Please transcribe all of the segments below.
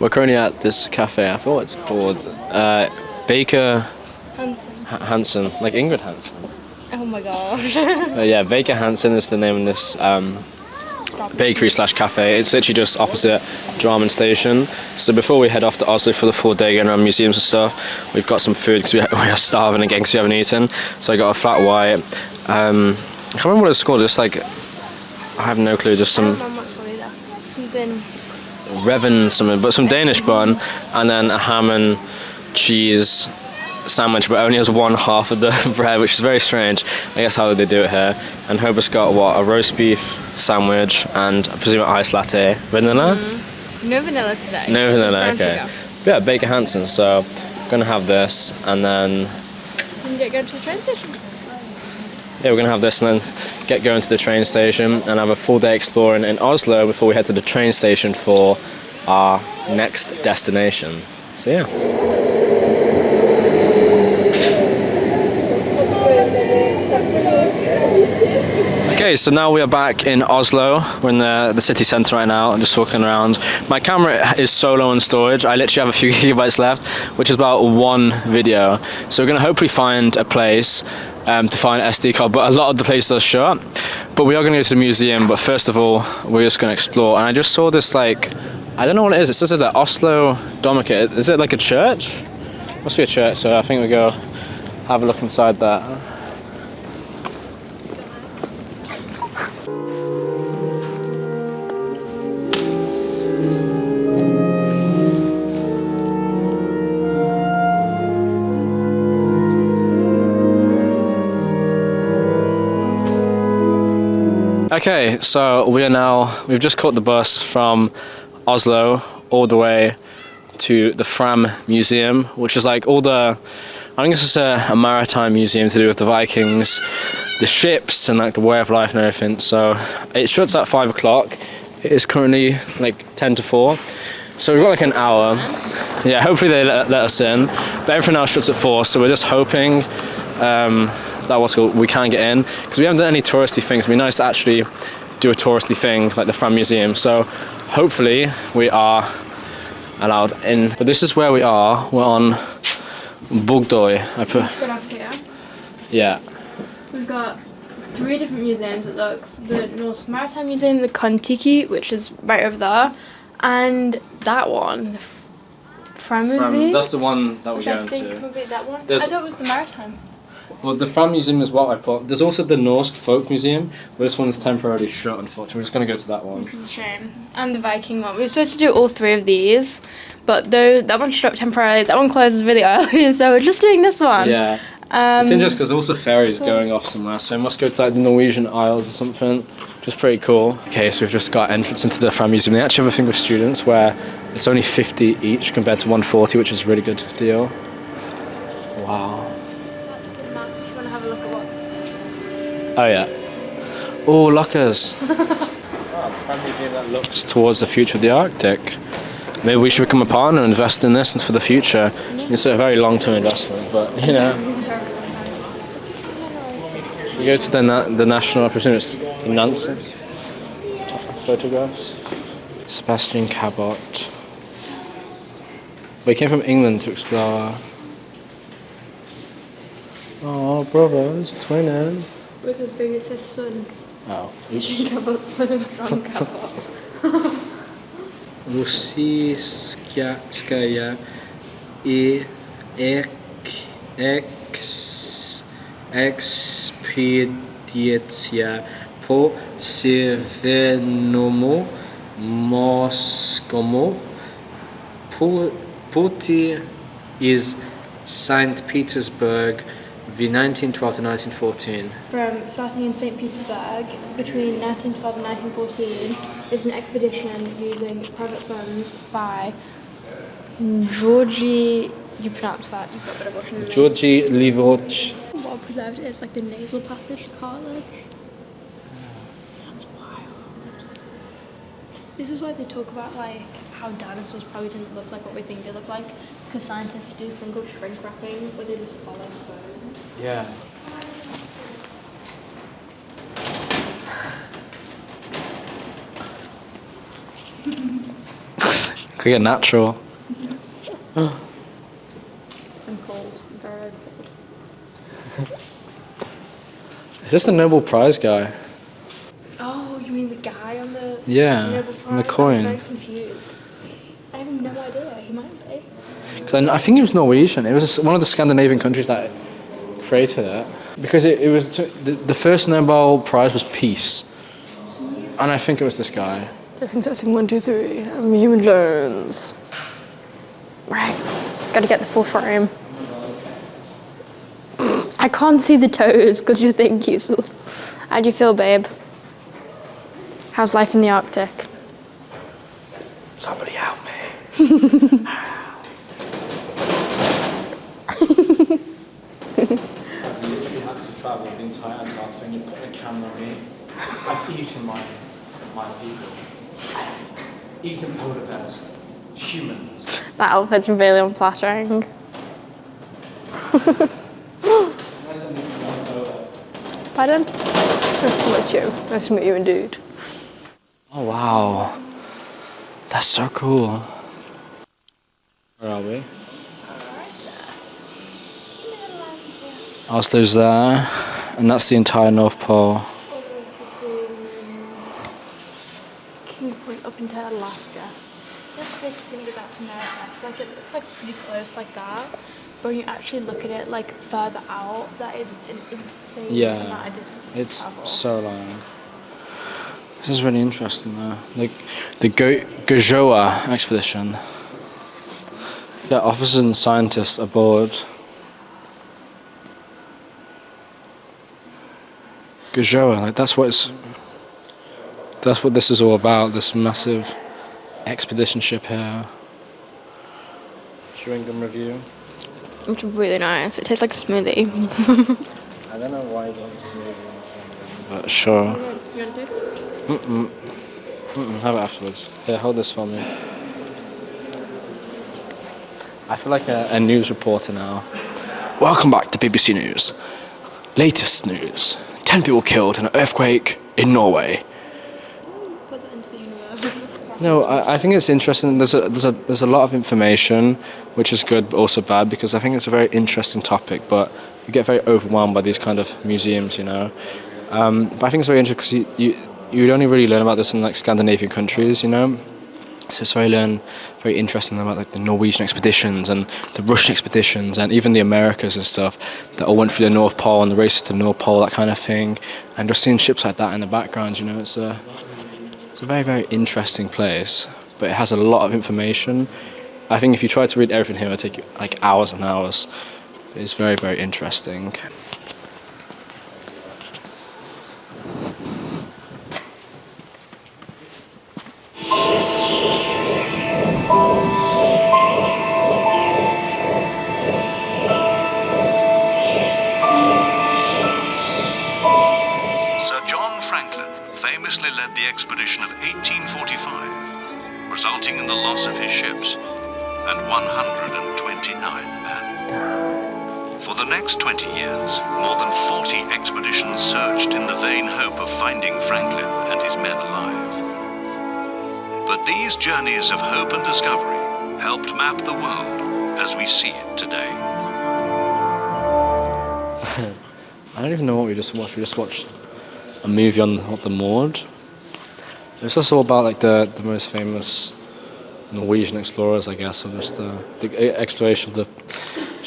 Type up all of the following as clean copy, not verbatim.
We're currently at this cafe. I forgot what it's called. Baker Hansen, like Ingrid Hansen. Oh my gosh. Yeah, Baker Hansen is the name of this bakery slash cafe. It's literally just opposite Drammen station. So before we head off to Oslo for the full day going around museums and stuff, we've got some food because we are starving again because we haven't eaten. So I got a flat white. I can't remember what it's called. It's like, I have no clue. Just some something. Reven something, but some Danish bun, and then a ham and cheese sandwich, but only has one half of the bread, which is very strange. I guess how they do it here. And Hobart's got what, a roast beef sandwich and I presume an iced latte. Vanilla? No vanilla today. No vanilla, okay. But yeah, Baker Hansen. So I'm gonna have this, and then we can go to the train station. yeah, we're gonna have this and then get going to the train station and have a full day exploring in Oslo before we head to the train station for our next destination. So yeah. Okay, so now we are back in Oslo. We're in the city centre right now, just walking around. My camera is so low on storage. I literally have a few gigabytes left, which is about one video. So we're going to hopefully find a place to find an SD card, but a lot of the places are shut. But we are going to go to the museum, but first of all, we're just going to explore. And I just saw this, like, I don't know what it is. It says that Oslo Domkirke. Is it like a church? Must be a church, so I think we go have a look inside that. Okay, so we've just caught the bus from Oslo all the way to the Fram Museum, which is like I think it's just a maritime museum to do with the Vikings, the ships, and like the way of life and everything. So it shuts at 5 o'clock. It is currently like 10 to 4. So we've got like an hour. Yeah, hopefully they let us in. But everything else shuts at 4, so we're just hoping that we can get in, because we haven't done any touristy things. It'd be nice to actually do a touristy thing like the Fram Museum. So hopefully we are allowed in. But this is where we are. We're on Bugdøy. Good up here. Yeah. We've got 3 different museums. It looks the Norse Maritime Museum, the Kontiki, which is right over there, and that one, the Fram Museum. That's the one that we're going I think to. maybe that one. I thought it was the Maritime. Well, the Fram Museum is what I put. There's also the Norse Folk Museum, but this one's temporarily shut, unfortunately. We're just going to go to that one. Shame. And the Viking one. We were supposed to do all 3 of these, but that one shut up temporarily. That one closes really early, so we're just doing this one. Yeah. It's interesting because there's also ferries going off somewhere, so we must go to like the Norwegian Isles or something, which is pretty cool. Okay, so we've just got entrance into the Fram Museum. They actually have a thing with students where it's only 50 each compared to 140, which is a really good deal. Wow. Oh yeah. Oh, lockers. The Fram Museum that looks towards the future of the Arctic. Maybe we should become a partner and invest in this for the future. It's a very long-term investment, but you know. Should we go to the national, I presume it's the Nansen photographs? Sebastian Cabot. We came from England to explore. Oh, brothers, twinning. With his baby's son. Oh, Oops. Cabot, son of John Cabot. Rossijskaya expedicja po Sjevernomu Morskomu puty is St. Petersburg v 1912 to 1914. From starting in St. Petersburg between 1912 and 1914 is an expedition using private funds by Georgi. You pronounce that? You've got a bit of Russian. Georgi Livoch. Well preserved it is like the nasal passage cartilage. That's wild. This is why they talk about like how dinosaurs probably didn't look like what we think they look like, because scientists do something called shrink wrapping where they just follow the bones. Yeah. Could get natural. I'm cold. I'm very cold. Is this the Nobel Prize guy? Oh, you mean the guy on the Yeah, Nobel on the Prize? coin. I'm very confused. I have no idea. He might be. 'Cause I think he was Norwegian. It was one of the Scandinavian countries that created it. Because it was the first Nobel Prize was peace, and I think it was this guy. Testing 1, 2, 3. I'm human learns. Right. Gotta get the full frame. I can't see the toes because you're thinking so. How do you feel, babe? How's life in the Arctic? Somebody help me. I literally had to travel the entire Antarctica and you put a camera on me. I've eaten my people. Eaten polar bears. Humans. That outfit's really unflattering. Pardon? Nice to meet you. Nice to meet you indeed. Oh wow. That's so cool. Where are we? Oslo's there, and that's the entire North Pole. King Point up into Alaska. That's basically that's America. It's like it looks like pretty close like that, but when you actually look at it like further out, that is an insane amount of distance. It's to travel. so long. This is really interesting though. Like the Gajoa expedition. Yeah, officers and scientists aboard. Gajoa, like that's what this is all about, this massive expedition ship here. Chewing gum review. It's really nice. It tastes like a smoothie. I don't know why you don't smoothie, but sure. You want to do? Have it afterwards. Here, hold this for me. I feel like a news reporter now. Welcome back to BBC News. Latest news. 10 people killed in an earthquake in Norway. Put that into the universe. No, I think it's interesting. There's a lot of information, which is good but also bad because I think it's a very interesting topic. But you get very overwhelmed by these kind of museums, you know. But I think it's very interesting because you'd only really learn about this in like Scandinavian countries, you know. So it's very interesting about like the Norwegian expeditions and the Russian expeditions and even the Americas and stuff that all went through the North Pole and the races to the North Pole, that kind of thing. And just seeing ships like that in the background, you know, it's a very, very interesting place. But it has a lot of information. I think if you try to read everything here, it would take you like hours and hours. It's very, very interesting. Famously led the expedition of 1845, resulting in the loss of his ships and 129 men. For the next 20 years, more than 40 expeditions searched in the vain hope of finding Franklin and his men alive. But these journeys of hope and discovery helped map the world as we see it today. I don't even know what we just watched. We just watched a movie on the Maud. It was just all about like the most famous Norwegian explorers, I guess, of just the exploration of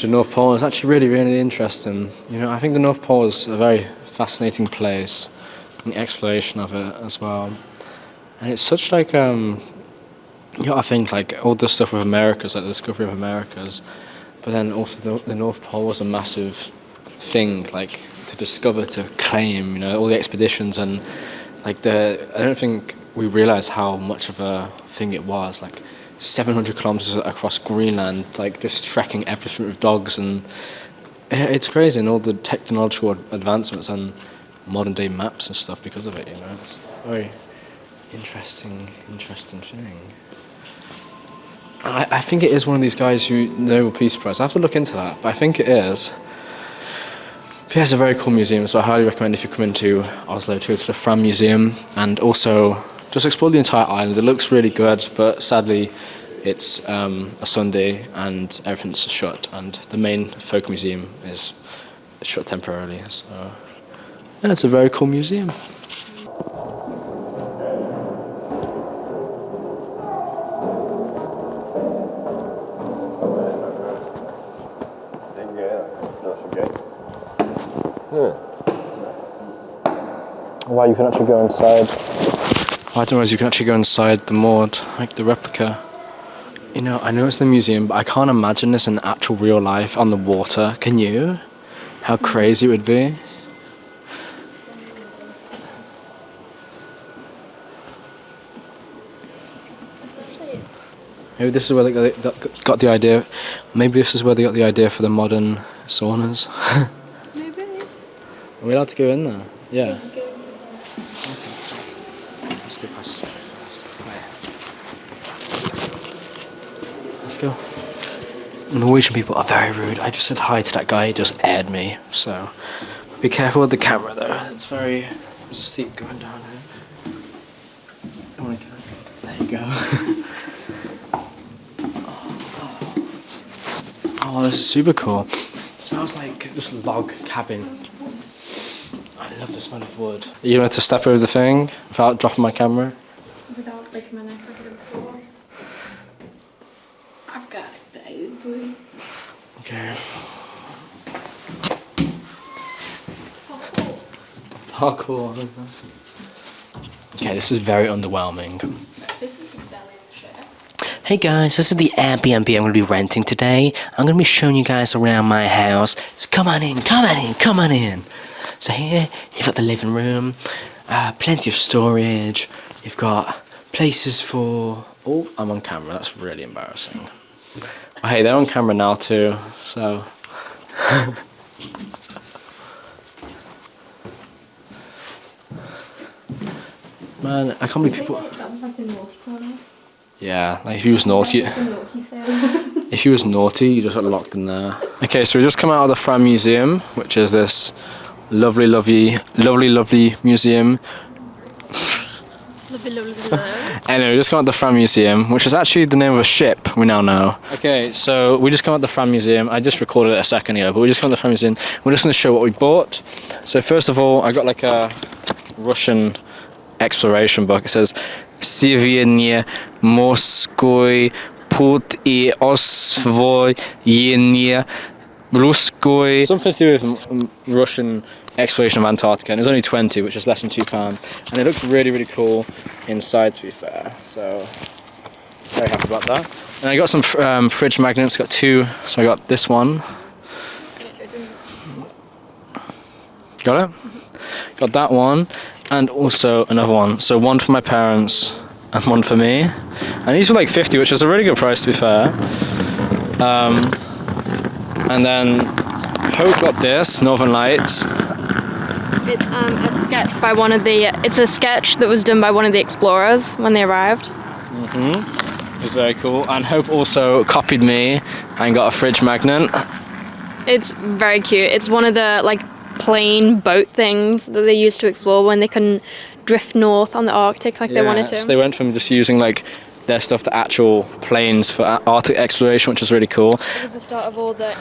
the North Pole. It's actually really, really interesting. You know, I think the North Pole is a very fascinating place, and the exploration of it as well. And it's such like you know, I think like all the stuff with Americas, like the discovery of Americas, but then also the North Pole was a massive thing, like to discover, to claim, you know, all the expeditions and like I don't think we realised how much of a thing it was, like 700 kilometers across Greenland, like just trekking everything with dogs, and it's crazy, and all the technological advancements and modern day maps and stuff because of it, you know. It's a very interesting thing. I think it is one of these guys who Nobel Peace Prize. I have to look into that, but I think it is. But yeah, it's a very cool museum, so I highly recommend if you come into Oslo to go to the Fram Museum and also just explore the entire island. It looks really good, but sadly it's a Sunday and everything's shut, and the main folk museum is shut temporarily. So yeah, it's a very cool museum. Wow, you can actually go inside. I didn't realize you can actually go inside the mod, like the replica. You know, I know it's the museum, but I can't imagine this in actual real life on the water. Can you? How crazy it would be. Maybe this is where they got the idea. Maybe this is where they got the idea for the modern saunas. Maybe. Are we allowed to go in there? Yeah. Let's go past this first. Let's go. Norwegian people are very rude. I just said hi to that guy, he just aired me. So be careful with the camera there. It's very steep going down here. There you go. Oh, this is super cool. It smells like just log cabin. I love the smell of wood. Are you going to step over the thing without dropping my camera? Without breaking my neck like I did before. I've got it, baby. Okay. Parkour. Okay, this is very underwhelming. This is the belly of the ship. Hey guys, this is the Airbnb I'm going to be renting today. I'm going to be showing you guys around my house. So come on in, come on in, come on in. So here, you've got the living room, plenty of storage. You've got places for... Oh, I'm on camera, that's really embarrassing. Oh, hey, they're on camera now too, so... Man, I can't believe people... That was like the naughty corner. Yeah, like if you was naughty... The naughty sale. If you was naughty, you just got locked in there. Okay, so we just come out of the Fram Museum, which is this lovely museum. Lovely. Anyway, we just come out of the Fram Museum, which is actually the name of a ship, we now know. Okay, so we just come out of the Fram Museum. I just recorded it a second ago, but we just come out of the Fram Museum. We're just going to show what we bought. So first of all, I got like a Russian exploration book. It says Севернее морской путь и освоение русской. Something to do with Russian exploration of Antarctica, and it was only 20, which is less than £2, and it looked really cool inside, to be fair. So very happy about that. And I got some fridge magnets. Got two. So I got this one. Got it. Got that one. And also another one. So one for my parents and one for me. And these were like 50, which is a really good price, to be fair. And then Hope got this, Northern Lights. It's a sketch by one of the... It's a sketch that was done by one of the explorers when they arrived. It was very cool. And Hope also copied me and got a fridge magnet. It's very cute. It's one of the like plane boat things that they used to explore when they couldn't drift north on the Arctic like they wanted to. So they went from just using like their stuff to actual planes for Arctic exploration, which was really cool. It was the start of all the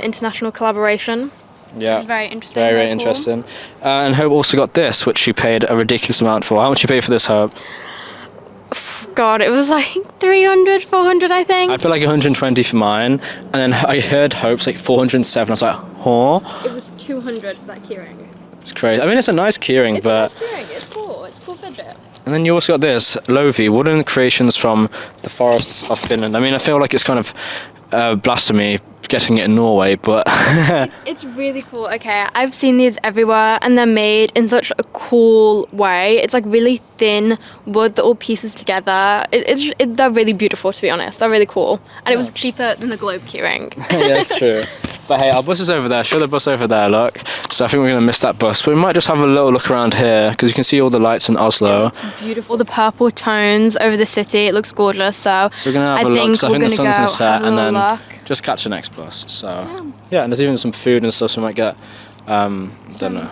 international collaboration. Yeah, very interesting. Very cool. interesting. And Hope also got this, which she paid a ridiculous amount for. How much you pay for this, Hope? God, it was like 300, 400, I think. I paid like 120 for mine, and then I heard Hope's like 407. I was like, huh? It was 200 for that keyring. It's crazy. I mean, it's a nice keyring, but... It's a nice keyring. It's cool. It's a cool fidget. And then you also got this, Lovi, wooden creations from the forests of Finland. I mean, I feel like it's kind of blasphemy getting it in Norway, but... It's really cool. Okay, I've seen these everywhere, and they're made in such a cool way. It's like really thin wood that all pieces together. They're really beautiful, to be honest. They're really cool. And it was cheaper than the globe keyring. Yeah, that's true. But hey, our bus is over there. Show the bus over there, look. So I think we're going to miss that bus. But we might just have a little look around here, because you can see all the lights in Oslo. It's beautiful. The purple tones over the city. It looks gorgeous. So we're going to have a look. So I think the sun's going to set, and then just catch the next bus. So yeah, and there's even some food and stuff, so we might get, don't know.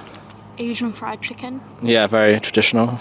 Asian fried chicken. Yeah, very traditional.